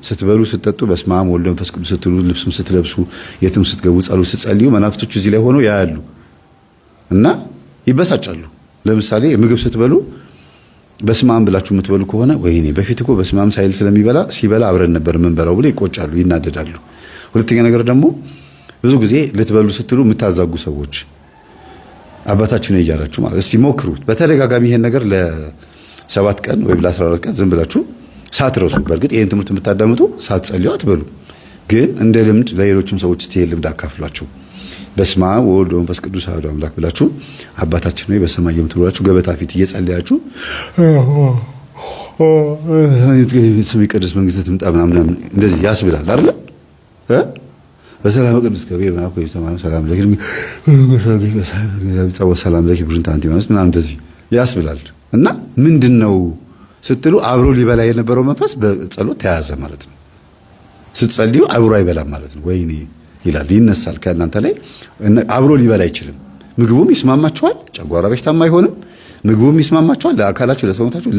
ስትበሉ ስትጠጡ በስመ አብ ወወልድ ወመንፈስ ቅዱስ ስትሉ ልብስም ስትለብሱ የትም ስትገቡ ጸሎት ስትጸልዩ መናፍስቶቹ እዚህ ላይ ሆነው ያያሉ እና ይበሳጫሉ። ለምሳሌ ምግብ ስትበሉ በስመ አብ ብላችሁ የምትበሉ ከሆነ ወይኔ በፊት እኮ በስመ አብ ሳይል ሲበላ አብረን ነበር የምንበላው ብለው ይቆጫሉ፣ ይናደዳሉ። ሁለተኛ ነገር ደግሞ ብዙ ጊዜ ልትበሉ ስትሉ የምታዛጉ ሰዎች አባታችሁ ነው እያላችሁ ማለት እስቲ ሞክሩት በተደጋጋሚ ይሄን ነገር ለ7 ቀን ወይም ለ14 ቀን ዝም ብላችሁ ሳትረሱ። በእርግጥ ይሄን ትምህርት የምታዳምጡ ሳትጸልዩ አትበሉ፣ ግን እንደ ልምድ ለሌሎችም ሰዎች እስቲ ልምድ አካፍሏቸው። በስመ አብ ወወልድ ወመንፈስ ቅዱስ አሐዱ አምላክ ብላችሁ አባታችን ሆይ በሰማይ የምትኖራችሁ ገበታ ፊት እየጸለያችሁ ስምህ ይቀደስ መንግስትህ ትምጣ ምናምን እንደዚህ ያስብላል አይደል? በሰላም ቅዱስ ገብርኤል ማለት ነው ተማም ሰላም ለኪ ሰላም ለኪ ብሩን ታንቲ ማለት ምናምን እንደዚህ ያስብላል። እና ምንድነው ስትሉ አብሮ ሊበላ የነበረው መንፈስ በጸሎት ተያዘ ማለት ነው። ስትጸልዩ አብሮ አይበላም ማለት ነው። ወይኔ ይላል ይነሳል ከእናንተ ላይ አብሮ ሊበላ አይችልም። ምግቡም ይስማማችኋል፣ ጨጓራ በሽታም አይሆንም። ምግቡም ይስማማችኋል ለአካላችሁ ለሰውነታችሁ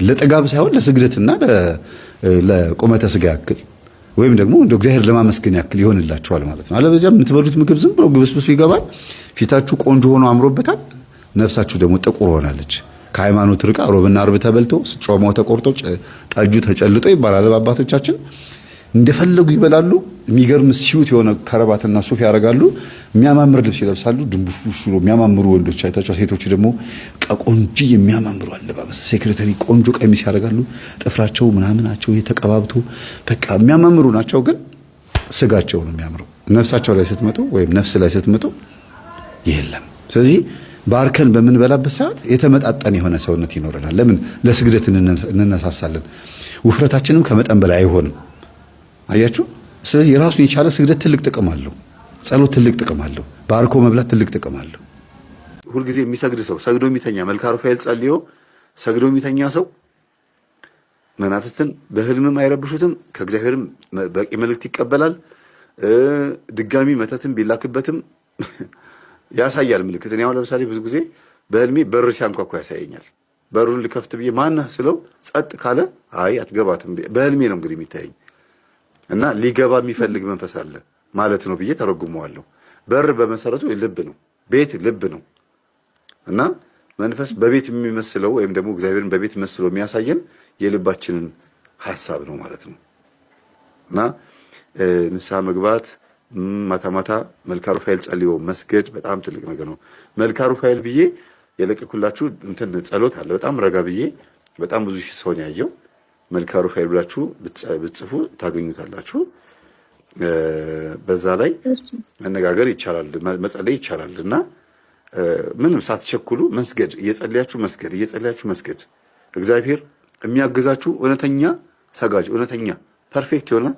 ለጥጋብ ሳይሆን ለስግደትና ለቁመተ ስጋ ያክል ወይም ደግሞ እንደ እግዚአብሔር ለማመስገን ያክል ይሆንላችኋል ማለት ነው። አለበለዚያ የምትበሉት ምግብ ዝም ብሎ ግብስብሱ ይገባል። ፊታችሁ ቆንጆ ሆኖ አምሮበታል፣ ነፍሳችሁ ደግሞ ጥቁር ሆናለች። ከሃይማኖት ርቃ ሮብና ዓርብ ተበልቶ ጾማው ተቆርጦ ጠጁ ተጨልጦ ይባላል በአባቶቻችን። እንደፈለጉ ይበላሉ። የሚገርም ሲዩት የሆነ ከረባትና ሱፍ ያደርጋሉ። የሚያማምር ልብስ ይለብሳሉ። ድንቡሽቡሽ ብሎ የሚያማምሩ ወንዶች አይታቸው፣ ሴቶች ደግሞ ቆንጆ የሚያማምሩ አለባበስ ሴክሬታሪ ቆንጆ ቀሚስ ያደርጋሉ። ጥፍራቸው ምናምናቸው የተቀባብቶ በቃ የሚያማምሩ ናቸው። ግን ስጋቸው ነው የሚያምረው። ነፍሳቸው ላይ ስትመጡ ወይም ነፍስ ላይ ስትመጡ የለም። ስለዚህ ባርከን በምንበላበት ሰዓት የተመጣጠነ የሆነ ሰውነት ይኖረናል። ለምን? ለስግደት እንነሳሳለን። ውፍረታችንም ከመጠን በላይ አይሆንም። አያችሁ። ስለዚህ የራሱን የቻለ ስግደት ትልቅ ጥቅም አለው። ጸሎት ትልቅ ጥቅም አለው። ባርኮ መብላት ትልቅ ጥቅም አለው። ሁልጊዜ የሚሰግድ ሰው ሰግዶ የሚተኛ መልክአ ሩፋኤል ጸልዮ ሰግዶ የሚተኛ ሰው መናፍስትን በህልምም አይረብሹትም፣ ከእግዚአብሔርም በቂ መልእክት ይቀበላል። ድጋሚ መተትም ቢላክበትም ያሳያል ምልክት። እኔ አሁን ለምሳሌ ብዙ ጊዜ በህልሜ በር ሲያንኳኳ ያሳየኛል። በሩን ልከፍት ብዬ ማነህ ስለው ጸጥ ካለ አይ አትገባትም በህልሜ ነው እንግዲህ የሚታየኝ እና ሊገባ የሚፈልግ መንፈስ አለ ማለት ነው ብዬ ተረጉመዋለሁ። በር በመሰረቱ ልብ ነው፣ ቤት ልብ ነው እና መንፈስ በቤት የሚመስለው ወይም ደግሞ እግዚአብሔርን በቤት መስሎ የሚያሳየን የልባችንን ሐሳብ ነው ማለት ነው። እና ንስሐ መግባት ማታ ማታ መልክአ ሩፋኤል ጸልዮ መስገድ በጣም ትልቅ ነገር ነው። መልክአ ሩፋኤል ብዬ የለቀኩላችሁ እንትን ጸሎት አለ። በጣም ረጋ ብዬ በጣም ብዙ ሺህ ሰው ነው ያየው። መልክአ ሩፋኤል ብላችሁ ብትጽፉ ታገኙታላችሁ። በዛ ላይ መነጋገር ይቻላል፣ መጸለይ ይቻላል እና ምንም ሳትቸኩሉ መስገድ፣ እየጸለያችሁ መስገድ። እግዚአብሔር የሚያግዛችሁ እውነተኛ ሰጋጅ፣ እውነተኛ ፐርፌክት የሆነ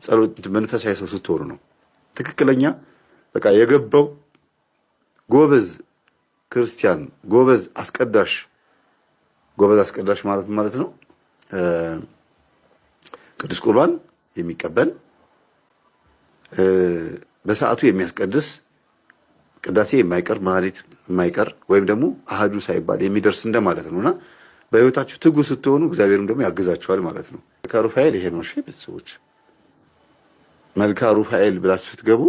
ጸሎት መንፈሳዊ ሰው ስትሆኑ ነው። ትክክለኛ በቃ የገባው ጎበዝ ክርስቲያን፣ ጎበዝ አስቀዳሽ ማለት ነው። ቅዱስ ቁርባን የሚቀበል በሰዓቱ የሚያስቀድስ ቅዳሴ የማይቀር ማህሌት የማይቀር ወይም ደግሞ አሃዱ ሳይባል የሚደርስ እንደማለት ነውና በህይወታችሁ ትጉ ስትሆኑ እግዚአብሔርም ደግሞ ያግዛችኋል ማለት ነው። መልክአ ሩፋኤል ይሄ ነው። እሺ ቤተሰቦች መልክአ ሩፋኤል ብላችሁ ስትገቡ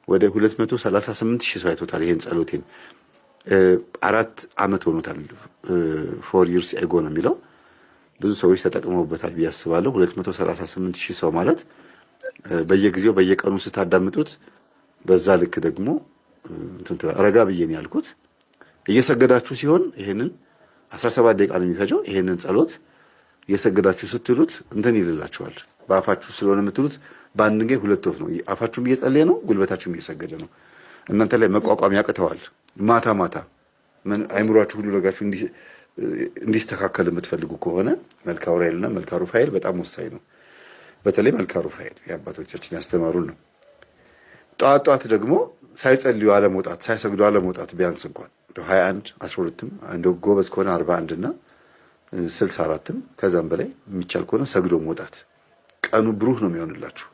ወደ 238,000 ሰው አይቶታል ይሄን ጸሎቴን። 4 ዓመት ሆኖታል። 4 years ago ነው የሚለው። ብዙ ሰዎች ተጠቅመውበታል ብዬ አስባለሁ። 238,000 ሰው ማለት በየጊዜው በየቀኑ ስታዳምጡት በዛ ልክ ደግሞ ረጋ ብዬ ነው ያልኩት። እየሰገዳችሁ ሲሆን ይሄንን 17 ደቂቃ ነው የሚፈጀው። ይሄንን ጸሎት እየሰገዳችሁ ስትሉት እንትን ይልላችኋል። በአፋችሁ ስለሆነ የምትሉት በአንድ ድንጋይ ሁለት ወፍ ነው። አፋችሁም እየጸለየ ነው፣ ጉልበታችሁም እየሰገደ ነው። እናንተ ላይ መቋቋም ያቅተዋል። ማታ ማታ አይምሯችሁ ሁሉ ለጋችሁ እንዲስተካከል የምትፈልጉ ከሆነ መልክአ ኡራኤልና መልክአ ሩፋኤል በጣም ወሳኝ ነው። በተለይ መልክአ ሩፋኤል የአባቶቻችን ያስተማሩን ነው። ጠዋት ደግሞ ሳይጸልዩ አለመውጣት፣ ሳይሰግዱ አለመውጣት ቢያንስ እንኳን 21 12ም እንደው ጎበዝ ከሆነ 41 እና 64ም ከዛም በላይ የሚቻል ከሆነ ሰግዶ መውጣት ቀኑ ብሩህ ነው የሚሆንላችሁ።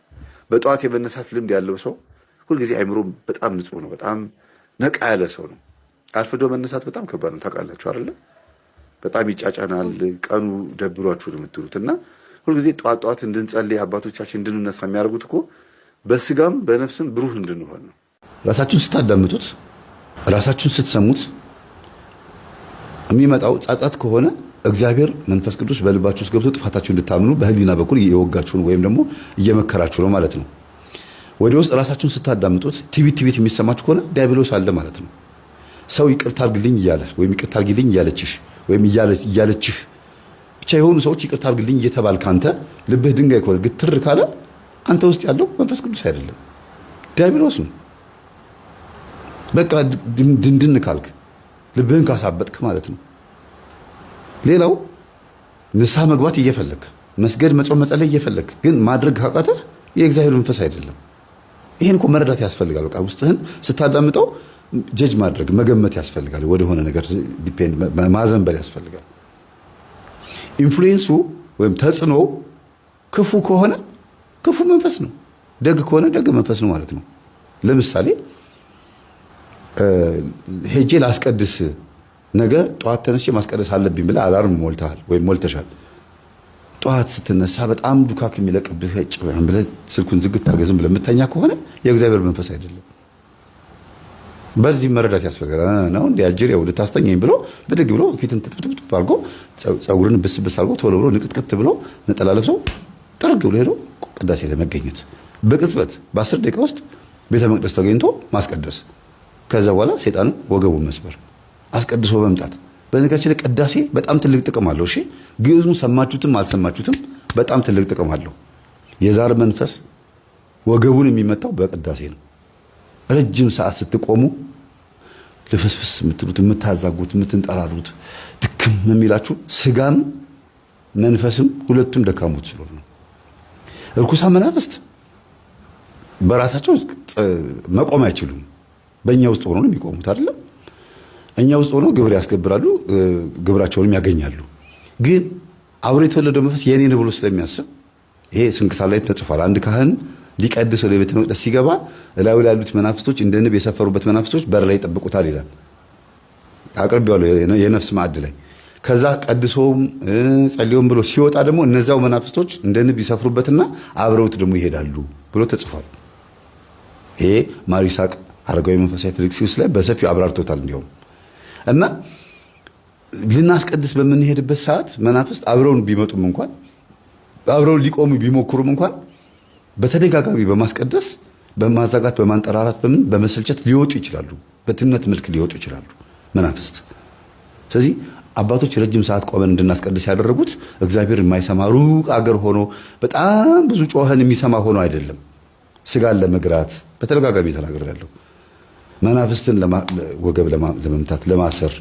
በጠዋት የመነሳት ልምድ ያለው ሰው ሁልጊዜ አይምሮ በጣም ንጹህ ነው፣ በጣም ነቃ ያለ ሰው ነው። አርፍዶ መነሳት በጣም ከባድ ነው። ታውቃላችሁ አይደለ? በጣም ይጫጫናል። ቀኑ ደብሯችሁ ነው የምትሉት እና ሁልጊዜ ጧት እንድንጸልይ አባቶቻችን እንድንነሳ የሚያደርጉት እኮ በስጋም በነፍስም ብሩህ እንድንሆን ነው። ራሳችሁን ስታዳምጡት፣ ራሳችሁን ስትሰሙት የሚመጣው ጻጻት ከሆነ እግዚአብሔር መንፈስ ቅዱስ በልባችሁ ውስጥ ገብቶ ጥፋታችሁ እንድታምኑ በህሊና በኩል እየወጋችሁ ነው ወይም ደግሞ እየመከራችሁ ነው ማለት ነው። ወደ ውስጥ ራሳችሁን ስታዳምጡት ቲቪት የሚሰማችሁ ከሆነ ዲያብሎስ አለ ማለት ነው። ሰው ይቅርታ አድርግልኝ እያለ ወይም ይቅርታ አድርግልኝ እያለችሽ ወይም እያለችህ ብቻ የሆኑ ሰዎች ይቅርታ አድርግልኝ እየተባልክ አንተ ልብህ ድንጋይ ከሆነ ግትር ካለ አንተ ውስጥ ያለው መንፈስ ቅዱስ አይደለም፣ ዲያብሎስ ነው። በቃ ድንድን ካልክ ልብህን ካሳበጥክ ማለት ነው። ሌላው ንስሐ መግባት እየፈለክ መስገድ፣ መጾም፣ መጸለይ እየፈለክ ግን ማድረግ ካቃተህ የእግዚአብሔር መንፈስ አይደለም። ይሄን እኮ መረዳት ያስፈልጋል። በቃ ውስጥህን ስታዳምጠው ጀጅ ማድረግ መገመት ያስፈልጋል። ወደሆነ ነገር ዲፔንድ ማዘንበል ያስፈልጋል። ኢንፍሉዌንሱ ወይም ተጽዕኖ ክፉ ከሆነ ክፉ መንፈስ ነው፣ ደግ ከሆነ ደግ መንፈስ ነው ማለት ነው። ለምሳሌ ሄጄ ላስቀድስ ነገ ጠዋት ተነስቼ ማስቀደስ አለብኝ ብለህ አላርም ሞልተሃል ወይም ሞልተሻል። ጠዋት ስትነሳ በጣም ዱካክ የሚለቅብህ ጭብም ብለህ ስልኩን ዝግት አድርገህ ዝም ብለህ የምተኛ ከሆነ የእግዚአብሔር መንፈስ አይደለም። በዚህ መረዳት ያስፈልጋል። ነው እንደ አጅሬው ልታስተኛኝ ብሎ ብድግ ብሎ ፊትን ትጥብጥብ አድርጎ ፀጉርን ብስብስ አድርጎ ቶሎ ብሎ ንቅጥቅጥ ብሎ ነጠላ ለብሶ ጥርግ ብሎ ሄዶ ቅዳሴ ለመገኘት በቅጽበት በ10 ደቂቃ ውስጥ ቤተ መቅደስ ተገኝቶ ማስቀደስ። ከዛ በኋላ ሰይጣን ወገቡን መስበር አስቀድሶ መምጣት። በነገራችን ላይ ቅዳሴ በጣም ትልቅ ጥቅም አለው። እሺ ግዕዙን ሰማችሁትም አልሰማችሁትም በጣም ትልቅ ጥቅም አለው። የዛር መንፈስ ወገቡን የሚመታው በቅዳሴ ነው። ረጅም ሰዓት ስትቆሙ ልፍስፍስ የምትሉት የምታዛጉት የምትንጠራሩት ድክም የሚላችሁ ስጋም መንፈስም ሁለቱም ደካሞች ስለሆኑ ነው። እርኩሳን መናፍስት በራሳቸው መቆም አይችሉም። በእኛ ውስጥ ሆኖ ነው የሚቆሙት አይደለም። እኛ ውስጥ ሆኖ ግብር ያስገብራሉ፣ ግብራቸውንም ያገኛሉ። ግን አብሮ የተወለደው መንፈስ የኔ ነው ብሎ ስለሚያስብ ይሄ ስንክሳር ላይ ተጽፏል። አንድ ካህን ሊቀድስ ወደ ቤተ መቅደስ ሲገባ እላዩ ላይ ያሉት መናፍስቶች እንደ ንብ የሰፈሩበት መናፍስቶች በር ላይ ይጠብቁታል ይላል። አቅርቤዋለሁ የነፍስ ማዕድ ላይ። ከዛ ቀድሶም ጸልዮም ብሎ ሲወጣ ደግሞ እነዛው መናፍስቶች እንደ ንብ ይሰፍሩበትና አብረውት ደግሞ ይሄዳሉ ብሎ ተጽፏል። ይሄ ማር ይስሐቅ አረጋዊ መንፈሳዊ ፊልክስዩስ ላይ በሰፊው አብራርቶታል። እንዲሁም እና ልናስቀድስ በምንሄድበት ሰዓት መናፍስት አብረውን ቢመጡም እንኳን አብረውን ሊቆሙ ቢሞክሩም እንኳን በተደጋጋሚ በማስቀደስ በማዛጋት በማንጠራራት በመሰልቸት ሊወጡ ይችላሉ። በትነት መልክ ሊወጡ ይችላሉ መናፍስት። ስለዚህ አባቶች ረጅም ሰዓት ቆመን እንድናስቀድስ ያደረጉት እግዚአብሔር የማይሰማ ሩቅ አገር ሆኖ በጣም ብዙ ጮኸን የሚሰማ ሆኖ አይደለም። ስጋን ለመግራት በተደጋጋሚ ተናግሬያለሁ። መናፍስትን ወገብ ለመምታት ለማሰር፣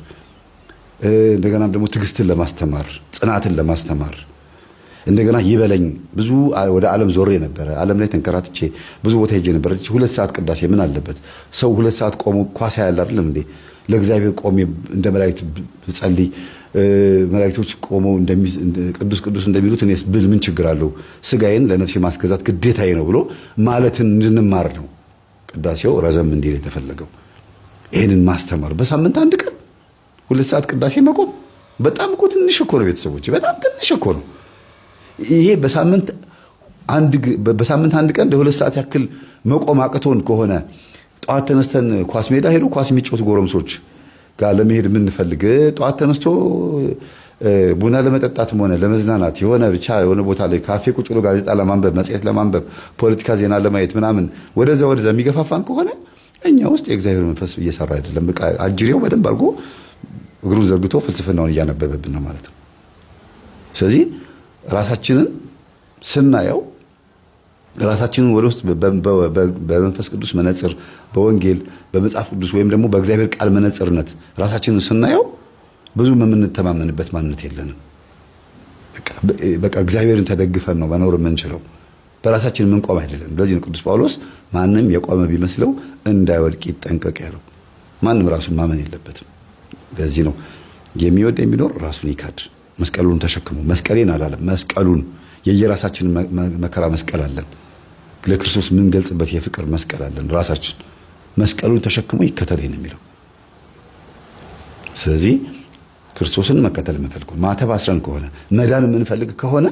እንደገናም ደግሞ ትዕግስትን ለማስተማር፣ ጽናትን ለማስተማር እንደገና ይበለኝ ብዙ ወደ ዓለም ዞሬ ነበረ። ዓለም ላይ ተንከራትቼ ብዙ ቦታ ሄጄ ነበር። 2 ሰዓት ቅዳሴ ምን አለበት? ሰው 2 ሰዓት ቆሞ ኳስ ያያል አይደለም እንዴ? ለእግዚአብሔር ቆሜ እንደ መላእክት ጸልይ፣ መላእክቶች ቆመው ቅዱስ ቅዱስ እንደሚሉት እኔስ ብል ምን ችግር አለው? ስጋዬን ለነፍሴ ማስገዛት ግዴታዬ ነው ብሎ ማለትን እንድንማር ነው ቅዳሴው ረዘም እንዲል የተፈለገው። ይሄንን ማስተማር በሳምንት 1 ቀን 2 ሰዓት ቅዳሴ መቆም በጣም እኮ ትንሽ እኮ ነው ቤተሰቦች፣ በጣም ትንሽ እኮ ነው። ይሄ በሳምንት አንድ ቀን ለ2 ሰዓት ያክል መቆም አቅቶን ከሆነ ጠዋት ተነስተን ኳስ ሜዳ ሄዶ ኳስ የሚጫወቱ ጎረምሶች ጋር ለመሄድ የምንፈልግ ጠዋት ተነስቶ ቡና ለመጠጣትም ሆነ ለመዝናናት የሆነ ቦታ ላይ ካፌ ቁጭ ብሎ ጋዜጣ ለማንበብ መጽሔት ለማንበብ ፖለቲካ ዜና ለማየት ምናምን ወደዛ የሚገፋፋን ከሆነ እኛ ውስጥ የእግዚአብሔር መንፈስ እየሰራ አይደለም። በቃ አጅሬው በደንብ አድርጎ እግሩን ዘርግቶ ፍልስፍናውን እያነበበብን ነው ማለት ነው። ስለዚህ ራሳችንን ስናየው ራሳችንን ወደ ውስጥ በመንፈስ ቅዱስ መነጽር፣ በወንጌል በመጽሐፍ ቅዱስ ወይም ደግሞ በእግዚአብሔር ቃል መነጽርነት ራሳችንን ስናየው ብዙ የምንተማመንበት ማንነት የለንም። በቃ እግዚአብሔርን ተደግፈን ነው መኖር የምንችለው፣ በራሳችን የምንቆም አይደለም። ለዚህ ነው ቅዱስ ጳውሎስ ማንም የቆመ ቢመስለው እንዳይወድቅ ይጠንቀቅ ያለው። ማንም ራሱን ማመን የለበትም። ለዚህ ነው የሚወድ የሚኖር ራሱን ይካድ፣ መስቀሉን ተሸክሞ። መስቀሌን አላለም፣ መስቀሉን። የየራሳችን መከራ መስቀል አለን። ለክርስቶስ የምንገልጽበት የፍቅር መስቀል አለን። ራሳችን መስቀሉን ተሸክሞ ይከተለኝ ነው የሚለው። ስለዚህ ክርስቶስን መከተል የምንፈልግ ማተብ አስረን ከሆነ መዳን የምንፈልግ ከሆነ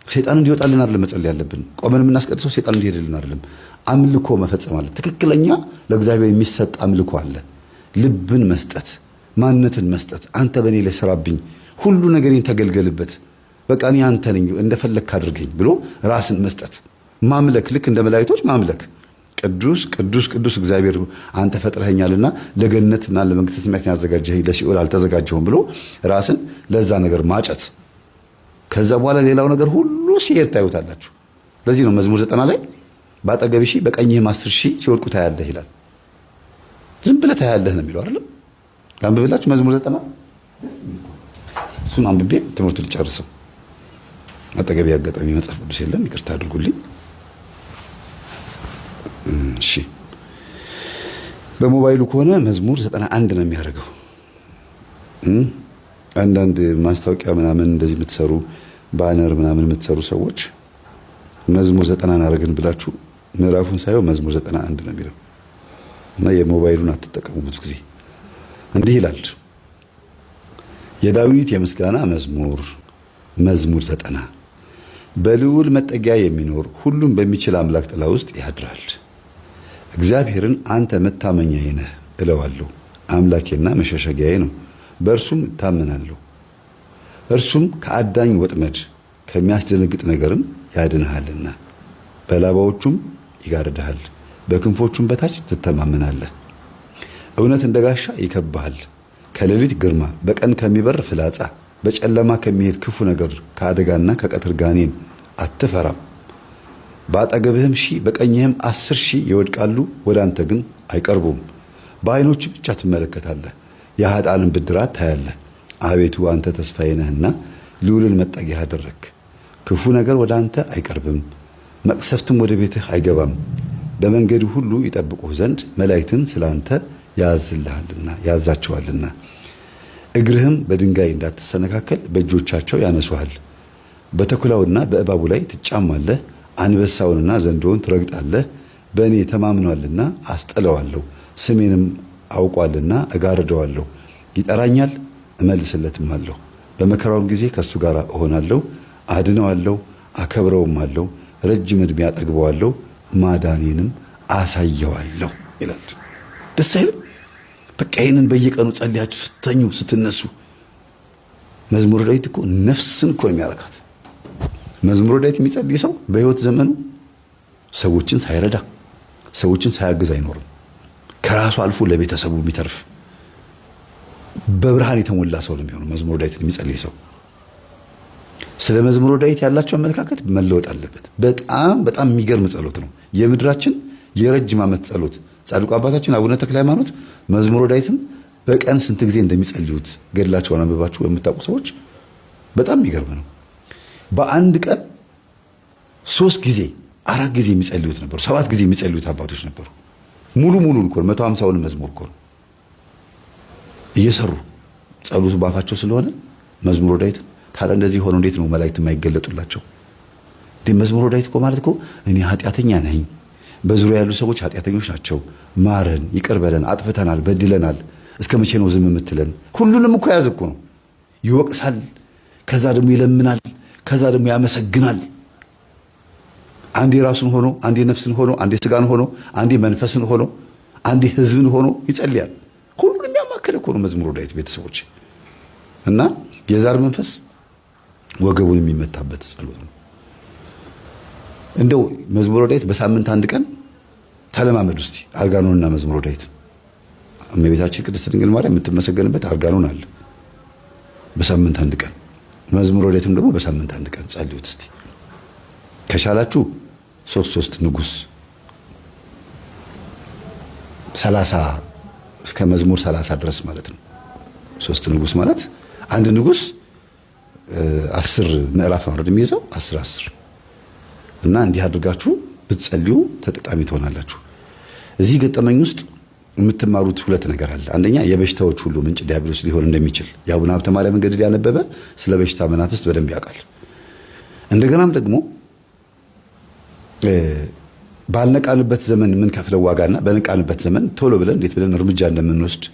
ሰይጣን እንዲወጣልን አይደለም መጸለይ ያለብን። ቆመን የምናስቀድሰው ሰይጣን እንዲሄድልን አይደለም። አምልኮ መፈጸም አለ። ትክክለኛ ለእግዚአብሔር የሚሰጥ አምልኮ አለ። ልብን መስጠት፣ ማንነትን መስጠት። አንተ በእኔ ላይ ስራብኝ፣ ሁሉ ነገሬን ተገልገልበት፣ በቃ እኔ አንተ ነኝ እንደፈለግክ አድርገኝ ብሎ ራስን መስጠት፣ ማምለክ። ልክ እንደ መላእክቶች ማምለክ። ቅዱስ ቅዱስ ቅዱስ እግዚአብሔር አንተ ፈጥረኸኛልና ለገነትና ለመንግሥተ ሰማያት ያዘጋጀኸኝ ለሲኦል አልተዘጋጀሁም ብሎ ራስን ለዛ ነገር ማጨት። ከዛ በኋላ ሌላው ነገር ሁሉ ሲሄድ ታዩታላችሁ። ለዚህ ነው መዝሙር 90 ላይ በአጠገብህ ሺህ በቀኝህም 10 ሺህ ሲወድቁ ታያለህ ይላል። ዝም ብለህ ታያለህ ነው የሚለው አይደል? ላንብብላችሁ መዝሙር 90 እሱን አንብቤ ትምህርቱን ልጨርሰው። አጠገቤ ያጋጠሚ መጽሐፍ ቅዱስ የለም፣ ይቅርታ አድርጉልኝ። እሺ በሞባይሉ ከሆነ መዝሙር 91 ነው የሚያደርገው። አንዳንድ ማስታወቂያ ምናምን እንደዚህ የምትሰሩ ባነር ምናምን የምትሰሩ ሰዎች መዝሙር 90 አደረግን ብላችሁ ምዕራፉን ሳይሆን መዝሙር 91 ነው የሚለው እና የሞባይሉን አትጠቀሙ። ብዙ ጊዜ እንዲህ ይላል፣ የዳዊት የምስጋና መዝሙር መዝሙር 90 በልዑል መጠጊያ የሚኖር ሁሉም በሚችል አምላክ ጥላ ውስጥ ያድራል። እግዚአብሔርን አንተ መታመኛዬ ነህ እለዋለሁ። አምላኬና መሸሸጊያዬ ነው፣ በእርሱም እታመናለሁ። እርሱም ከአዳኝ ወጥመድ ከሚያስደነግጥ ነገርም ያድንሃልና በላባዎቹም ይጋርድሃል፣ በክንፎቹም በታች ትተማመናለህ። እውነት እንደ ጋሻ ይከብብሃል፣ ከሌሊት ግርማ፣ በቀን ከሚበር ፍላጻ፣ በጨለማ ከሚሄድ ክፉ ነገር፣ ከአደጋና ከቀትር ጋኔን አትፈራም። በአጠገብህም 1000 በቀኝህም 10,000 ይወድቃሉ፣ ወደ አንተ ግን አይቀርቡም። በዓይኖች ብቻ ትመለከታለህ፣ የኃጥአንን ብድራት ታያለህ። አቤቱ አንተ ተስፋዬ ነህና ልዑልን መጠጊያ አደረግህ። ክፉ ነገር ወደ አንተ አይቀርብም፣ መቅሰፍትም ወደ ቤትህ አይገባም። በመንገዱ ሁሉ ይጠብቁህ ዘንድ መላእክትን ስላንተ ያዛቸዋልና እግርህም በድንጋይ እንዳትሰነካከል በእጆቻቸው ያነሱሃል። በተኩላውና በእባቡ ላይ ትጫማለህ፣ አንበሳውንና ዘንዶውን ትረግጣለህ። በእኔ ተማምኗልና አስጥለዋለሁ፣ ስሜንም አውቋልና እጋርደዋለሁ። ይጠራኛል እመልስለትም አለሁ። በመከራውም ጊዜ ከእሱ ጋር እሆናለሁ፣ አድነዋለሁ፣ አከብረውማለሁ። ረጅም ዕድሜ አጠግበዋለሁ፣ ማዳኔንም አሳየዋለሁ ይላል። ደስ አይልም? በቃ ይህንን በየቀኑ ጸልያችሁ ስተኙ ስትነሱ። መዝሙረ ዳዊት እኮ ነፍስን እኮ የሚያረካት። መዝሙረ ዳዊት የሚጸልይ ሰው በሕይወት ዘመኑ ሰዎችን ሳይረዳ ሰዎችን ሳያግዝ አይኖርም። ከራሱ አልፎ ለቤተሰቡ የሚተርፍ በብርሃን የተሞላ ሰው ነው የሚሆነው መዝሙረ ዳዊትን የሚጸልይ ሰው። ስለ መዝሙረ ዳዊት ያላቸው አመለካከት መለወጥ አለበት። በጣም በጣም የሚገርም ጸሎት ነው። የምድራችን የረጅም ዓመት ጸሎት። ጻድቁ አባታችን አቡነ ተክለ ሃይማኖት መዝሙረ ዳዊትን በቀን ስንት ጊዜ እንደሚጸልዩት ገድላቸውን አንብባችሁ የምታውቁ ሰዎች በጣም የሚገርም ነው። በአንድ ቀን 3 ጊዜ 4 ጊዜ የሚጸልዩት ነበሩ። 7 ጊዜ የሚጸልዩት አባቶች ነበሩ። ሙሉን እኮ 150ውን መዝሙር እኮ ነው እየሰሩ ጸሎቱ ባፋቸው ስለሆነ መዝሙረ ዳዊትን። ታዲያ እንደዚህ ሆኖ እንዴት ነው መላእክት የማይገለጡላቸው? መዝሙረ ዳዊት እኮ ማለት እኮ እኔ ኃጢአተኛ ነኝ፣ በዙሪያ ያሉ ሰዎች ኃጢአተኞች ናቸው፣ ማረን፣ ይቅር በለን፣ አጥፍተናል፣ በድለናል፣ እስከ መቼ ነው ዝም የምትለን? ሁሉንም እኮ ያዝ እኮ ነው። ይወቅሳል፣ ከዛ ደግሞ ይለምናል፣ ከዛ ደግሞ ያመሰግናል። አንዴ ራሱን ሆኖ፣ አንዴ ነፍስን ሆኖ፣ አንዴ ስጋን ሆኖ፣ አንዴ መንፈስን ሆኖ፣ አንዴ ሕዝብን ሆኖ ይጸልያል። ሁሉንም ያማከለ እኮ ነው መዝሙረ ዳዊት ቤተሰቦች። እና የዛር መንፈስ ወገቡን የሚመታበት ጸሎት ነው። እንደው መዝሙረ ዳዊት በሳምንት 1 ቀን ተለማመዱ እስቲ። አርጋኖንና መዝሙረ ዳዊት እመቤታችን ቅድስት ድንግል ማርያም የምትመሰገንበት አርጋኖን አለ። በሳምንት 1 ቀን መዝሙረ ዳዊትም ደግሞ በሳምንት 1 ቀን ጸልዩት እስቲ። ከቻላችሁ 3 ንጉስ 30 እስከ መዝሙር 30 ድረስ ማለት ነው። 3 ንጉስ ማለት አንድ ንጉስ 10 ምዕራፍ ነው የሚይዘው 10 እና እንዲህ አድርጋችሁ ብትጸልዩ ተጠቃሚ ትሆናላችሁ። እዚህ ገጠመኝ ውስጥ የምትማሩት 2 ነገር አለ። አንደኛ የበሽታዎች ሁሉ ምንጭ ዲያብሎስ ሊሆን እንደሚችል የአቡነ ሀብተ ማርያም ገድል ያነበበ ስለ በሽታ መናፍስት በደንብ ያውቃል። እንደገናም ደግሞ ባልነቃንበት ዘመን የምንከፍለው ዋጋና በነቃንበት ዘመን ቶሎ ብለን እንዴት ብለን እርምጃ እንደምንወስድ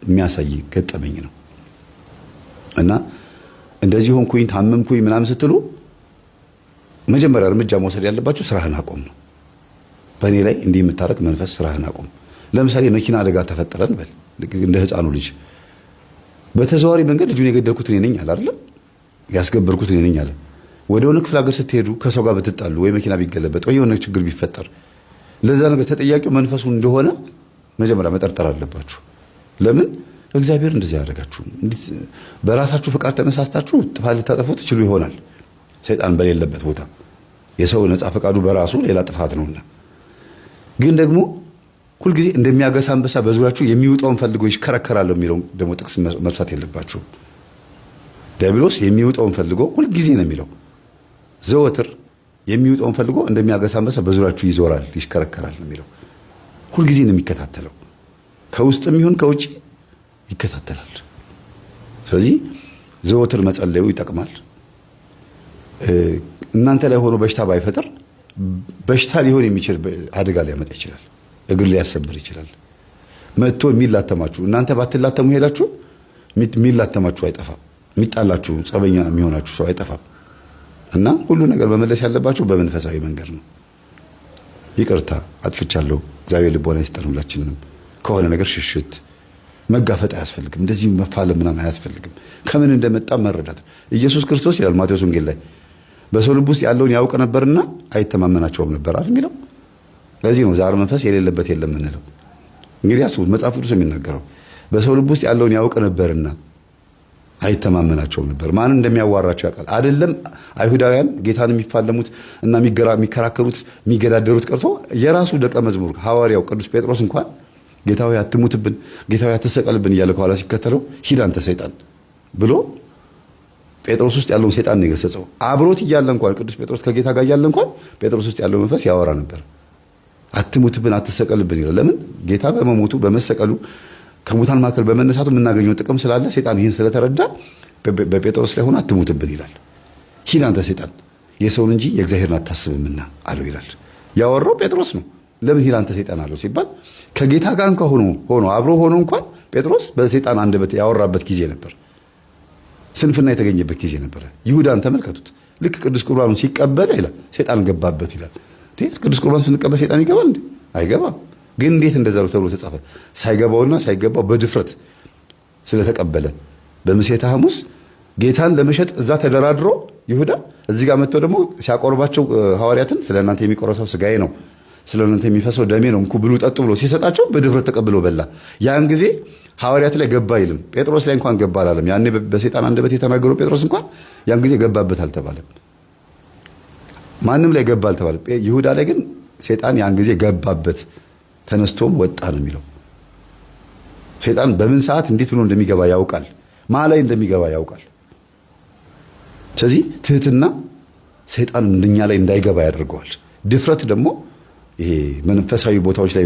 የሚያሳይ ገጠመኝ ነው እና እንደዚህ ሆንኩኝ ታመምኩኝ ምናምን ስትሉ መጀመሪያ እርምጃ መውሰድ ያለባችሁ ስራህን አቁም ነው። በእኔ ላይ እንዲህ የምታረግ መንፈስ ስራህን አቁም። ለምሳሌ መኪና አደጋ ተፈጠረን በል፣ እንደ ህፃኑ ልጅ በተዘዋዋሪ መንገድ ልጁን የገደልኩት እኔ ነኝ አለ አይደለም፣ ያስገበርኩት እኔ ነኝ አለ። ወደ ሆነ ክፍለ ሀገር ስትሄዱ ከሰው ጋር ብትጣሉ ወይ መኪና ቢገለበጥ ወይ የሆነ ችግር ቢፈጠር ለዛ ነገር ተጠያቂው መንፈሱ እንደሆነ መጀመሪያ መጠርጠር አለባችሁ። ለምን እግዚአብሔር እንደዚህ ያደርጋችሁ? እንዴት በራሳችሁ ፍቃድ ተነሳስታችሁ ጥፋት ልታጠፉ ትችሉ ይሆናል። ሰይጣን በሌለበት ቦታ የሰው ነፃ ፈቃዱ በራሱ ሌላ ጥፋት ነውና፣ ግን ደግሞ ሁልጊዜ እንደሚያገሳ አንበሳ በዙሪያችሁ የሚውጣውን ፈልጎ ይሽከረከራል የሚለው ደግሞ ጥቅስ መርሳት የለባችሁ። ዲያብሎስ የሚውጣውን ፈልጎ ሁልጊዜ ነው የሚለው፣ ዘወትር የሚውጣውን ፈልጎ እንደሚያገሳ አንበሳ በዙሪያችሁ ይዞራል ይሽከረከራል ነው የሚለው። ሁልጊዜ ነው የሚከታተለው፣ ከውስጥም ይሁን ከውጪ ይከታተላል። ስለዚህ ዘወትር መጸለዩ ይጠቅማል። እናንተ ላይ ሆኖ በሽታ ባይፈጥር በሽታ ሊሆን የሚችል አደጋ ሊያመጣ ይችላል። እግር ሊያሰብር ይችላል። መጥቶ የሚላተማችሁ እናንተ ባትላተሙ ሄዳችሁ የሚላተማችሁ አይጠፋም። የሚጣላችሁ ጸበኛ የሚሆናችሁ ሰው አይጠፋም። እና ሁሉ ነገር መመለስ ያለባችሁ በመንፈሳዊ መንገድ ነው። ይቅርታ አጥፍቻለሁ፣ እግዚአብሔር ልቦና ይስጠን። ሁላችንም ከሆነ ነገር ሽሽት መጋፈጥ አያስፈልግም። እንደዚህ መፋለም ምናምን አያስፈልግም። ከምን እንደመጣ መረዳት። ኢየሱስ ክርስቶስ ይላል ማቴዎስ ወንጌል ላይ በሰው ልብ ውስጥ ያለውን ያውቅ ነበርና አይተማመናቸውም ነበር አይደል የሚለው። ለዚህ ነው ዛር መንፈስ የሌለበት የለም እንለው። እንግዲህ አስቡት፣ መጽሐፍ ቅዱስ የሚናገረው በሰው ልብ ውስጥ ያለውን ያውቅ ነበርና አይተማመናቸውም ነበር። ማን እንደሚያዋራቸው ያውቃል። አይደለም አይሁዳውያን ጌታን የሚፋለሙት እና የሚከራከሩት የሚገዳደሩት ቀርቶ የራሱ ደቀ መዝሙር ሐዋርያው ቅዱስ ጴጥሮስ እንኳን ጌታዊ አትሙትብን፣ ጌታዊ አትሰቀልብን እያለ ከኋላ ሲከተለው ሂድ አንተ ሰይጣን ብሎ ጴጥሮስ ውስጥ ያለውን ሰይጣን ነው የገሰጸው። አብሮት እያለ እንኳን ቅዱስ ጴጥሮስ ከጌታ ጋር እያለ እንኳን ጴጥሮስ ውስጥ ያለው መንፈስ ያወራ ነበር። አትሙትብን፣ አትሰቀልብን ይላል። ለምን? ጌታ በመሞቱ በመሰቀሉ ከሙታን መካከል በመነሳቱ የምናገኘው ጥቅም ስላለ ሰይጣን ይህን ስለተረዳ በጴጥሮስ ላይ ሆኖ አትሙትብን ይላል። ሂድ አንተ ሰይጣን የሰውን እንጂ የእግዚአብሔርን አታስብምና አለው ይላል። ያወራው ጴጥሮስ ነው። ለምን ሂድ አንተ ሰይጣን አለው ሲባል ከጌታ ጋር እንኳን ሆኖ አብሮ ሆኖ እንኳን ጴጥሮስ በሰይጣን አንደበት ያወራበት ጊዜ ነበር። ስንፍና የተገኘበት ጊዜ ነበር። ይሁዳን ተመልከቱት። ልክ ቅዱስ ቁርባኑን ሲቀበል ይላል ሰይጣን ገባበት ይላል። ቅዱስ ቁርባን ስንቀበል ሰይጣን ይገባል እንዴ? አይገባም። ግን እንዴት እንደዛ ተብሎ ተጻፈ? ሳይገባውና ሳይገባው በድፍረት ስለተቀበለ በምሴተ ሐሙስ ጌታን ለመሸጥ እዛ ተደራድሮ ይሁዳ እዚህ ጋር መጥቶ ደግሞ ሲያቆርባቸው ሐዋርያትን ስለ እናንተ የሚቆረሰው ስጋዬ ነው፣ ስለ እናንተ የሚፈሰው ደሜ ነው፣ እንኩ ብሉ ጠጡ ብሎ ሲሰጣቸው በድፍረት ተቀብሎ በላ። ያን ጊዜ ሐዋርያት ላይ ገባ አይልም፣ ጴጥሮስ ላይ እንኳን ገባ አላለም። ያኔ በሰይጣን አንደበት የተናገረው ጴጥሮስ እንኳን ያን ጊዜ ገባበት አልተባለም። ማንም ላይ ገባ አልተባለም። ይሁዳ ላይ ግን ሰይጣን ያን ጊዜ ገባበት፣ ተነስቶም ወጣ ነው የሚለው። ሰይጣን በምን ሰዓት እንዴት ብሎ እንደሚገባ ያውቃል፣ ማን ላይ እንደሚገባ ያውቃል። ስለዚህ ትህትና ሰይጣን እንደኛ ላይ እንዳይገባ ያደርገዋል። ድፍረት ደግሞ ይሄ መንፈሳዊ ቦታዎች ላይ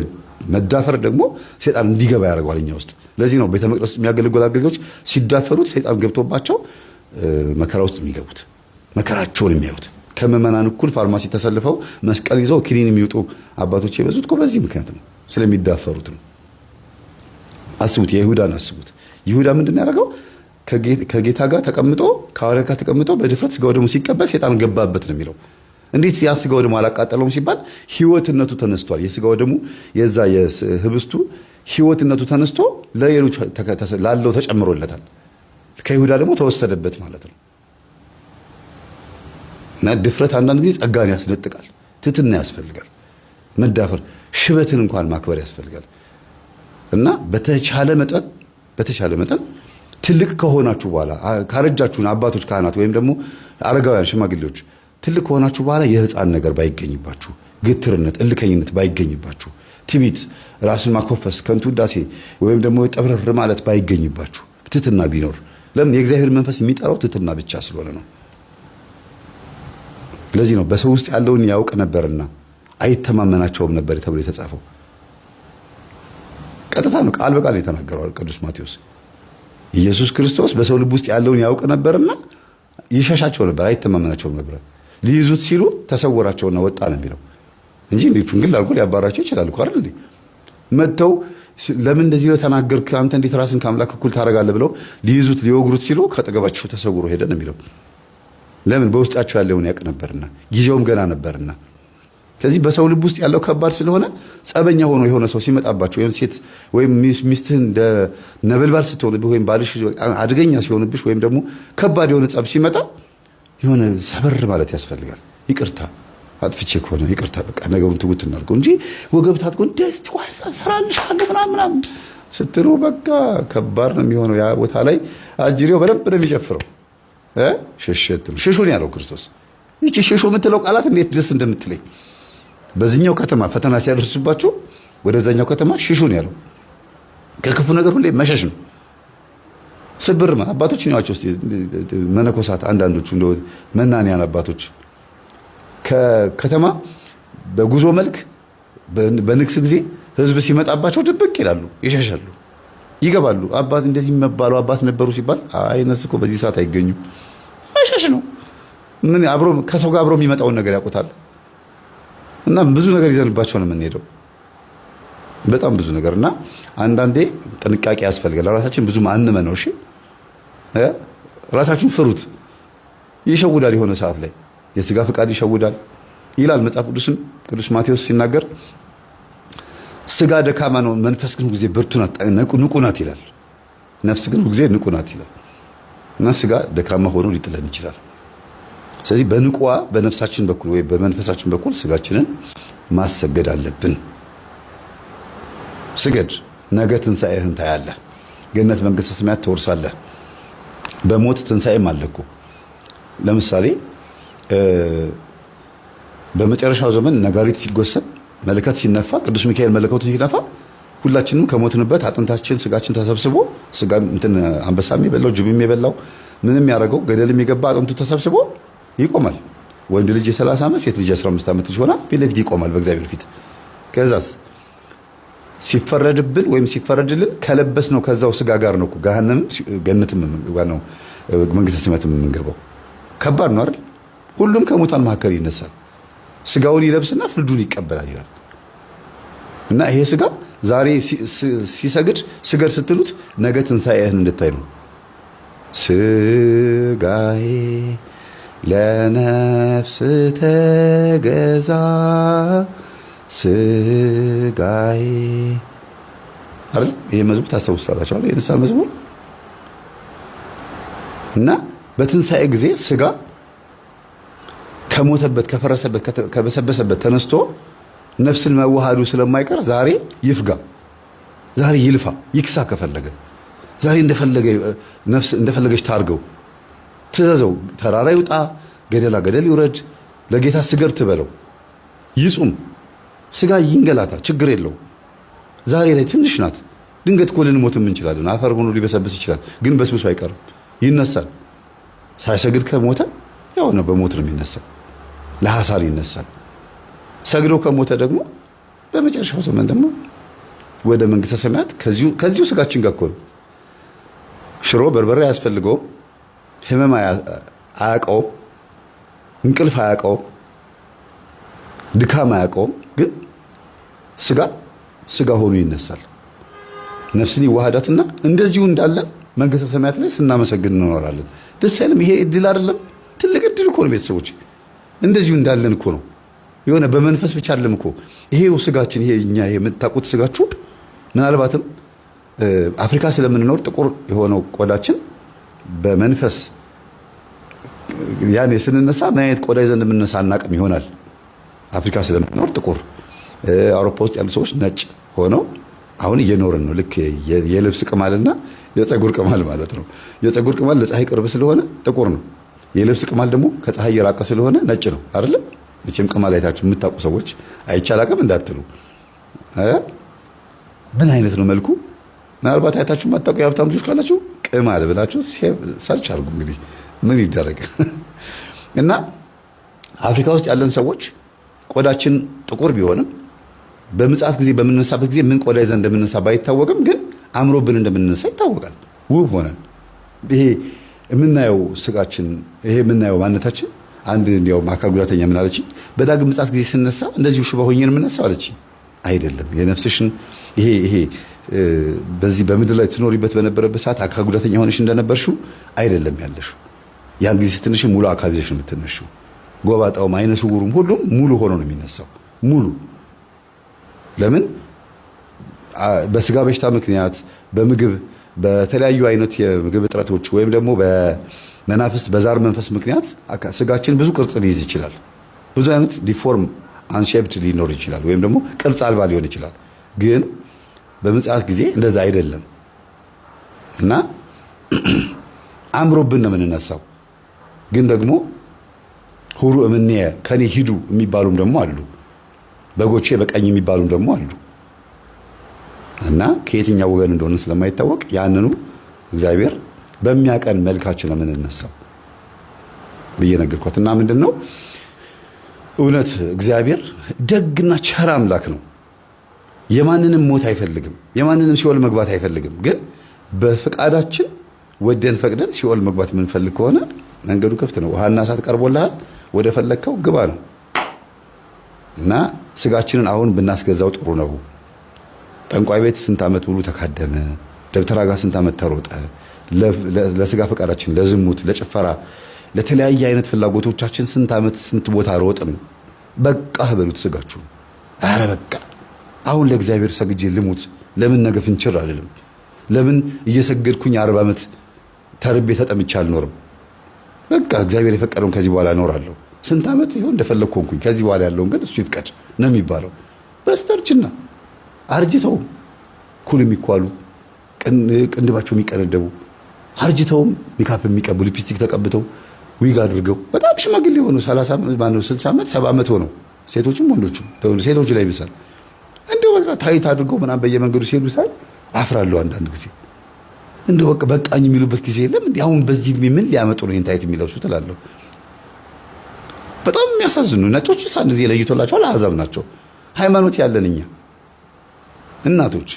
መዳፈር ደግሞ ሰይጣን እንዲገባ ያደርገዋል እኛ ውስጥ። ለዚህ ነው ቤተ መቅደስ ውስጥ የሚያገለግሉ አገልጋዮች ሲዳፈሩት ሰይጣን ገብቶባቸው መከራ ውስጥ የሚገቡት፣ መከራቸውን የሚያዩት። ከምዕመናን እኩል ፋርማሲ ተሰልፈው መስቀል ይዘው ኪኒን የሚወጡ አባቶች የበዙት እኮ በዚህ ምክንያት ነው፣ ስለሚዳፈሩት ነው። አስቡት፣ የይሁዳን አስቡት። ይሁዳ ምንድን ነው ያደረገው? ከጌታ ጋር ተቀምጦ ከሐዋርያት ጋር ተቀምጦ በድፍረት ስጋው ደግሞ ሲቀበል ሰይጣን ገባበት ነው የሚለው። እንዴት ያ ስጋው ደግሞ አላቃጠለውም ሲባል ህይወትነቱ ተነስቷል። የስጋው ደግሞ የዛ የህብስቱ ህይወትነቱ ተነስቶ ለሌሎች ላለው ተጨምሮለታል። ከይሁዳ ደግሞ ተወሰደበት ማለት ነው። እና ድፍረት አንዳንድ ጊዜ ጸጋን ያስነጥቃል። ትህትና ያስፈልጋል። መዳፈር ሽበትን እንኳን ማክበር ያስፈልጋል። እና በተቻለ መጠን ትልቅ ከሆናችሁ በኋላ ካረጃችሁን አባቶች፣ ካህናት ወይም ደግሞ አረጋውያን ሽማግሌዎች ትልቅ ከሆናችሁ በኋላ የህፃን ነገር ባይገኝባችሁ፣ ግትርነት፣ እልከኝነት ባይገኝባችሁ፣ ትዕቢት፣ ራስን ማኮፈስ፣ ከንቱ ውዳሴ ወይም ደግሞ ጠብረር ማለት ባይገኝባችሁ ትህትና ቢኖር። ለምን? የእግዚአብሔር መንፈስ የሚጠራው ትህትና ብቻ ስለሆነ ነው። ለዚህ ነው በሰው ውስጥ ያለውን ያውቅ ነበርና አይተማመናቸውም ነበር ተብሎ የተጻፈው። ቀጥታ ነው፣ ቃል በቃል ነው የተናገረው ቅዱስ ማቴዎስ። ኢየሱስ ክርስቶስ በሰው ልብ ውስጥ ያለውን ያውቅ ነበርና ይሸሻቸው ነበር፣ አይተማመናቸውም ነበር። ሊይዙት ሲሉ ተሰወራቸውና ወጣ ነው የሚለው እንጂ ፍንግል አድርጎ ሊያባራቸው ይችላል እኮ አይደል? መጥተው ለምን እንደዚህ ተናገርክ አንተ እንዴት ራስን ከአምላክ እኩል ታደርጋለህ ብለው ሊይዙት ሊወግሩት ሲሉ ከጠገባቸው ተሰውሮ ሄደ ነው የሚለው። ለምን? በውስጣቸው ያለውን ያውቅ ነበርና ጊዜውም ገና ነበርና። ስለዚህ በሰው ልብ ውስጥ ያለው ከባድ ስለሆነ ጸበኛ ሆኖ የሆነ ሰው ሲመጣባቸው የሆነ ሴት ወይም ሚስትህን እንደ ነበልባል ስትሆንብህ ወይም ባልሽ አደገኛ ሲሆንብሽ ወይም ደግሞ ከባድ የሆነ ጸብ ሲመጣ የሆነ ሰበር ማለት ያስፈልጋል። ይቅርታ አጥፍቼ ከሆነ ይቅርታ፣ በቃ ነገሩን ትውት እናድርገው እንጂ ወገብ ታጥቆ ደስ ዋሳ ሰራልሻለሁ ምናምን ስትሉ በቃ ከባድ ነው የሚሆነው። ያ ቦታ ላይ አጅሬው በደንብ ነው የሚጨፍረው። ሽሽትም ሽሹን ያለው ክርስቶስ። ይቺ ሽሹ የምትለው ቃላት እንዴት ደስ እንደምትለኝ። በዚህኛው ከተማ ፈተና ሲያደርሱባችሁ ወደዛኛው ከተማ ሽሹን ያለው ከክፉ ነገር ሁሌ መሸሽ ነው። ስብርማ አባቶች ናቸው። እስቲ መነኮሳት አንዳንዶቹ እንደው መናንያን አባቶች ከከተማ በጉዞ መልክ በንግስ ጊዜ ህዝብ ሲመጣባቸው ድብቅ ይላሉ፣ ይሸሻሉ፣ ይገባሉ። አባት እንደዚህ መባሉ አባት ነበሩ ሲባል አይ እነሱ እኮ በዚህ ሰዓት አይገኙም። መሸሽ ነው። ምን አብሮ ከሰው ጋር አብሮ የሚመጣውን ነገር ያውቁታል። እና ብዙ ነገር ይዘንባቸው ነው የምንሄደው፣ በጣም ብዙ ነገር። እና አንዳንዴ ጥንቃቄ ያስፈልጋል። ራሳችን ብዙ አንመነው። እሺ ራሳችሁን ፍሩት። ይሸውዳል፣ የሆነ ሰዓት ላይ የስጋ ፍቃድ ይሸውዳል ይላል መጽሐፍ ቅዱስም። ቅዱስ ማቴዎስ ሲናገር ስጋ ደካማ ነው፣ መንፈስ ግን ሁልጊዜ ብርቱ ናት፣ ንቁ ናት ይላል። ነፍስ ግን ሁልጊዜ ንቁ ናት ይላል። እና ስጋ ደካማ ሆኖ ሊጥለን ይችላል። ስለዚህ በንቁዋ በነፍሳችን በኩል ወይ በመንፈሳችን በኩል ስጋችንን ማሰገድ አለብን። ስገድ፣ ነገ ትንሣኤህን ታያለህ፣ ገነት መንግሥተ ሰማያት ትወርሳለህ። በሞት ትንሣኤም አለ እኮ። ለምሳሌ በመጨረሻው ዘመን ነጋሪት ሲጎሰም መለከት ሲነፋ፣ ቅዱስ ሚካኤል መለከቱን ሲነፋ ሁላችንም ከሞትንበት አጥንታችን ስጋችን ተሰብስቦ ስጋ እንትን አንበሳም የበላው ጅብም የበላው ምንም ያደረገው ገደልም የገባ አጥንቱ ተሰብስቦ ይቆማል። ወንድ ልጅ የ30 ዓመት ሴት ልጅ 15 ዓመት ልጅ ሆና ፊት ለፊት ይቆማል በእግዚአብሔር ፊት። ከዛስ ሲፈረድብን ወይም ሲፈረድልን ከለበስ ነው ከዛው ስጋ ጋር ነው ገሃነም ገነትም ነው መንግስተ ሰማያትም የምንገባው። ከባድ ነው አይደል? ሁሉም ከሙታን መካከል ይነሳል፣ ስጋውን ይለብስና ፍርዱን ይቀበላል ይላል። እና ይሄ ስጋ ዛሬ ሲሰግድ ስገድ ስትሉት ነገ ትንሣኤህን እንድታይ ነው። ስጋዬ ለነፍስ ተገዛ፣ ስጋዬ አይደል? ይሄ መዝሙር ታስታውሳላችሁ አይደል? የንስሐ መዝሙር። እና በትንሣኤ ጊዜ ስጋ ከሞተበት ከፈረሰበት ከበሰበሰበት ተነስቶ ነፍስን መዋሃዱ ስለማይቀር ዛሬ ይፍጋ፣ ዛሬ ይልፋ፣ ይክሳ። ከፈለገ ዛሬ ነፍስ እንደፈለገች ታርገው፣ ትዘዘው። ተራራ ይውጣ፣ ገደላ ገደል ይውረድ፣ ለጌታ ስገድ ትበለው፣ ይጹም። ስጋ ይንገላታ፣ ችግር የለው። ዛሬ ላይ ትንሽ ናት። ድንገት እኮ ልንሞትም እንችላለን። አፈር ሆኖ ሊበሰብስ ይችላል፣ ግን በስብሶ አይቀርም፣ ይነሳል። ሳይሰግድ ከሞተ ያው ነው፣ በሞት ነው የሚነሳው፣ ለሐሳር ይነሳል። ሰግዶ ከሞተ ደግሞ በመጨረሻው ዘመን ደግሞ ወደ መንግስተ ሰማያት ከዚሁ ስጋችን ጋር እኮ ነው። ሽሮ በርበሬ አያስፈልገውም፣ ህመም አያውቀውም፣ እንቅልፍ አያውቀውም፣ ድካም አያውቀውም። ግን ስጋ ሆኖ ይነሳል። ነፍስን ይዋሃዳትና እንደዚሁ እንዳለን መንግስተ ሰማያት ላይ ስናመሰግን እንኖራለን። ደስ አይልም? ይሄ እድል አይደለም? ትልቅ እድል እኮ ነው ቤተሰቦች። እንደዚሁ እንዳለን እኮ ነው። የሆነ በመንፈስ ብቻ አይደለም እኮ ይሄው ስጋችን፣ ይሄ እኛ የምታውቁት ስጋችሁ ምናልባትም አፍሪካ ስለምንኖር ጥቁር የሆነው ቆዳችን በመንፈስ ያኔ ስንነሳ ምን አይነት ቆዳ ይዘን እንደምንነሳ አናቅም ይሆናል። አፍሪካ ስለምንኖር ጥቁር፣ አውሮፓ ውስጥ ያሉ ሰዎች ነጭ ሆነው አሁን እየኖርን ነው። ልክ የልብስ ቅማልና የፀጉር ቅማል ማለት ነው። የፀጉር ቅማል ለፀሐይ ቅርብ ስለሆነ ጥቁር ነው። የልብስ ቅማል ደግሞ ከፀሐይ የራቀ ስለሆነ ነጭ ነው አይደል? መቼም ቅማል አይታችሁ የምታውቁ ሰዎች አይቻላቅም እንዳትሉ። ምን አይነት ነው መልኩ? ምናልባት አይታችሁ የማታውቁ የሀብታም ልጆች ካላችሁ ቅማል ብላችሁ ሰርች አድርጉ። እንግዲህ ምን ይደረግ እና አፍሪካ ውስጥ ያለን ሰዎች ቆዳችን ጥቁር ቢሆንም በምጽአት ጊዜ በምንነሳበት ጊዜ ምን ቆዳ ይዘን እንደምንነሳ ባይታወቅም ግን አምሮብን እንደምንነሳ ይታወቃል። ውብ ሆነን ይሄ የምናየው ስጋችን፣ ይሄ የምናየው ማንነታችን። አንድ እንዲያውም አካል ጉዳተኛ ምን አለችኝ፣ በዳግም ምጽአት ጊዜ ስነሳ እንደዚሁ ሽባ ሆኜ ነው የምነሳው አለችኝ። አይደለም፣ የነፍስሽን ይሄ በዚህ በምድር ላይ ትኖሪበት በነበረበት ሰዓት አካል ጉዳተኛ ሆነሽ እንደነበርሽው አይደለም ያለሽው። ያን ጊዜ ስትነሺ ሙሉ አካል ይዘሽ ነው የምትነሺው። ጎባጣውም አይነ ስውሩም ሁሉም ሙሉ ሆኖ ነው የሚነሳው። ሙሉ ለምን በስጋ በሽታ ምክንያት በምግብ በተለያዩ አይነት የምግብ እጥረቶች ወይም ደግሞ በመናፍስት በዛር መንፈስ ምክንያት ስጋችን ብዙ ቅርጽ ሊይዝ ይችላል። ብዙ አይነት ዲፎርም አንሼፕድ ሊኖር ይችላል፣ ወይም ደግሞ ቅርጽ አልባ ሊሆን ይችላል። ግን በምጽአት ጊዜ እንደዛ አይደለም እና አምሮብን ነው የምንነሳው። ግን ደግሞ ሁሩ እምኔ ከኔ ሂዱ የሚባሉም ደግሞ አሉ። በጎቼ በቀኝ የሚባሉም ደግሞ አሉ እና ከየትኛው ወገን እንደሆነ ስለማይታወቅ ያንኑ እግዚአብሔር በሚያቀን መልካችን ነው የምንነሳው ብዬ ነገርኳት። እና ምንድነው እውነት እግዚአብሔር ደግና ቸር አምላክ ነው። የማንንም ሞት አይፈልግም፣ የማንንም ሲኦል መግባት አይፈልግም። ግን በፍቃዳችን ወደን ፈቅደን ሲኦል መግባት የምንፈልግ ከሆነ መንገዱ ክፍት ነው። ውሃና እሳት ቀርቦልሃል፣ ወደ ፈለግከው ግባ ነው እና ስጋችንን አሁን ብናስገዛው ጥሩ ነው። ጠንቋይ ቤት ስንት ዓመት ሙሉ ተካደመ፣ ደብተራ ጋር ስንት ዓመት ተሮጠ፣ ለስጋ ፈቃዳችን፣ ለዝሙት፣ ለጭፈራ፣ ለተለያየ አይነት ፍላጎቶቻችን ስንት ዓመት ስንት ቦታ ሮጥን። በቃ በሉት ስጋችሁ። አረ በቃ አሁን ለእግዚአብሔር ሰግጄ ልሙት። ለምን ነገ ፍንችር አልልም? ለምን እየሰገድኩኝ 40 ዓመት ተርቤ ተጠምቼ አልኖርም? በቃ እግዚአብሔር የፈቀደውን ከዚህ በኋላ እኖራለሁ። ስንት ዓመት ይሁን እንደፈለግኩ ሆንኩኝ። ከዚህ በኋላ ያለውን ግን እሱ ይፍቀድ ነው የሚባለው። በስተርጅና አርጅተው ኩል የሚኳሉ ቅንድባቸው የሚቀነደቡ አርጅተውም ሜካፕ የሚቀቡ ሊፕስቲክ ተቀብተው ዊግ አድርገው በጣም ሽማግሌ ሆኑ 30 ማነው 60 ዓመት 70 ዓመት ሆነው ሴቶችም ወንዶችም ሴቶች ላይ ብሳል እንደው በቃ ታይት አድርገው ምናምን በየመንገዱ ሲሄዱ ሳይ አፍራለሁ። አንዳንድ ጊዜ እንደው በቃኝ የሚሉበት ጊዜ የለም እንዴ? አሁን በዚህ እድሜ ምን ሊያመጡ ነው ይሄን ታይት የሚለብሱት እላለሁ። በጣም የሚያሳዝኑ ነጮች አንድ ጊዜ ለይቶላቸዋል። አሕዛብ ናቸው። ሃይማኖት ያለን እኛ እናቶች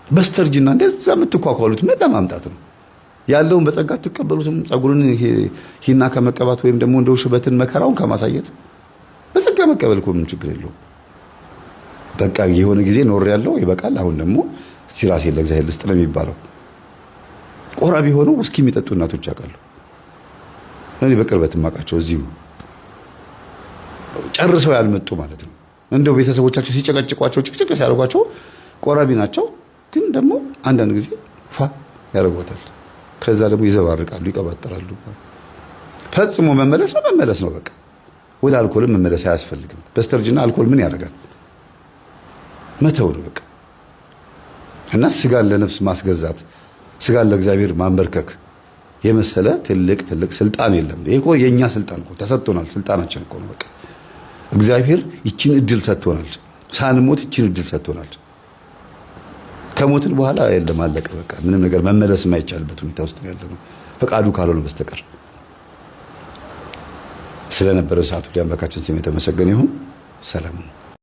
በስተርጅና እንደዛ የምትኳኳሉት ምን ለማምጣት ነው? ያለውን በጸጋ ትቀበሉትም። ጸጉርን ሂና ከመቀባት ወይም ደግሞ እንደው ሽበትን መከራውን ከማሳየት በጸጋ መቀበል እኮ ምንም ችግር የለውም። በቃ የሆነ ጊዜ ኖር ያለው ይበቃል። አሁን ደግሞ ሲራሴን ለእግዚአብሔር ልስጥ ነው የሚባለው። ቆራቢ ሆነው ውስኪ የሚጠጡ እናቶች ያውቃሉ። እኔ በቅርበት የማውቃቸው እዚሁ ጨርሰው ያልመጡ ማለት ነው። እንደው ቤተሰቦቻቸው ሲጨቀጭቋቸው ጭቅጭቅ ሲያደርጓቸው ቆራቢ ናቸው። ግን ደግሞ አንዳንድ ጊዜ ፋ ያደርጓታል። ከዛ ደግሞ ይዘባርቃሉ፣ ይቀባጠራሉ። ፈጽሞ መመለስ ነው በቃ። ወደ አልኮልም መመለስ አያስፈልግም። በስተርጅና አልኮል ምን ያደርጋል? መተው ነው በቃ። እና ስጋን ለነፍስ ማስገዛት፣ ስጋን ለእግዚአብሔር ማንበርከክ የመሰለ ትልቅ ስልጣን የለም። ይሄ እኮ የኛ ስልጣን እኮ ተሰጥቶናል። ስልጣናችን እኮ ነው በቃ። እግዚአብሔር ይችን እድል ሰጥቶናል። ሳንሞት ይችን እድል ሰጥቶናል። ከሞትን በኋላ የለም አለቀ በቃ። ምንም ነገር መመለስ የማይቻልበት ሁኔታ ውስጥ ነው ያለነው ፈቃዱ ካልሆነ በስተቀር። ስለነበረ ሰዓቱ አምላካችን ስም የተመሰገነ ይሁን። ሰላም